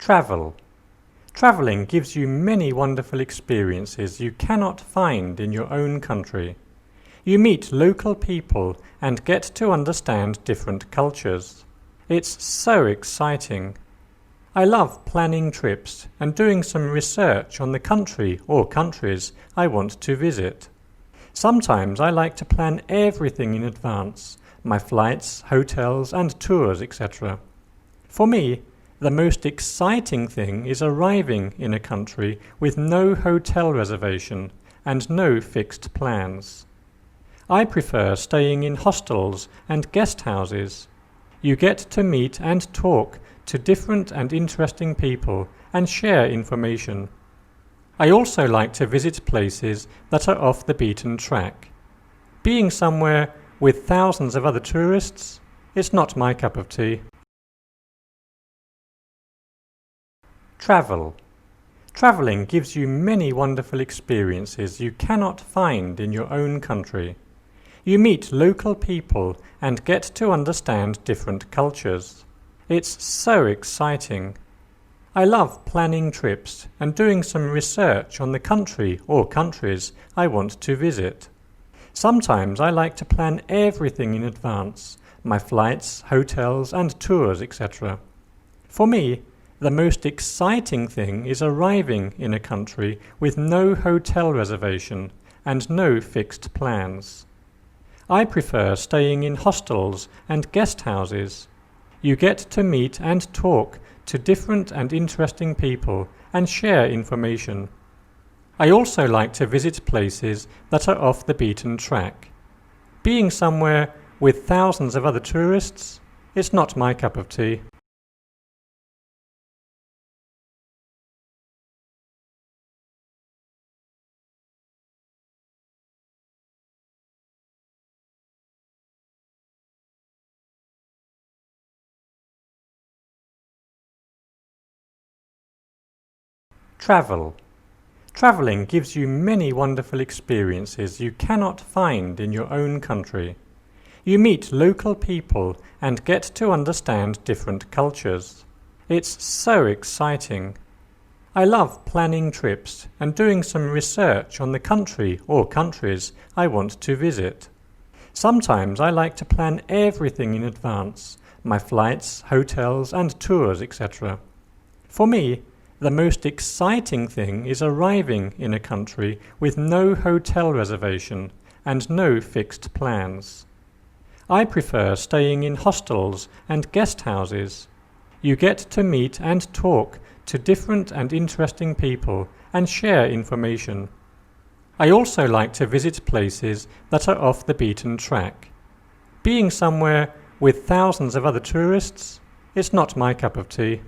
Travel. Travelling gives you many wonderful experiences you cannot find in your own country. You meet local people and get to understand different cultures. It's so exciting. I love planning trips and doing some research on the country or countries I want to visit. Sometimes I like to plan everything in advance, my flights, hotels and tours, etc. For me, the most exciting thing is arriving in a country with no hotel reservation and no fixed plans. I prefer staying in hostels and guest houses. You get to meet and talk to different and interesting people and share information. I also like to visit places that are off the beaten track. Being somewhere with thousands of other tourists, it's not my cup of tea. Travel. Travelling gives you many wonderful experiences you cannot find in your own country. You meet local people and get to understand different cultures. It's so exciting. I love planning trips and doing some research on the country or countries I want to visit. Sometimes I like to plan everything in advance, my flights, hotels and tours, etc. For me, the most exciting thing is arriving in a country with no hotel reservation and no fixed plans. I prefer staying in hostels and guest houses. You get to meet and talk to different and interesting people and share information. I also like to visit places that are off the beaten track. Being somewhere with thousands of other tourists, it's not my cup of tea. Travel. Travelling gives you many wonderful experiences you cannot find in your own country. You meet local people and get to understand different cultures. It's so exciting. I love planning trips and doing some research on the country or countries I want to visit. Sometimes I like to plan everything in advance, my flights, hotels and tours, etc. For me, the most exciting thing is arriving in a country with no hotel reservation and no fixed plans. I prefer staying in hostels and guest houses. You get to meet and talk to different and interesting people and share information. I also like to visit places that are off the beaten track. Being somewhere with thousands of other tourists, it's not my cup of tea.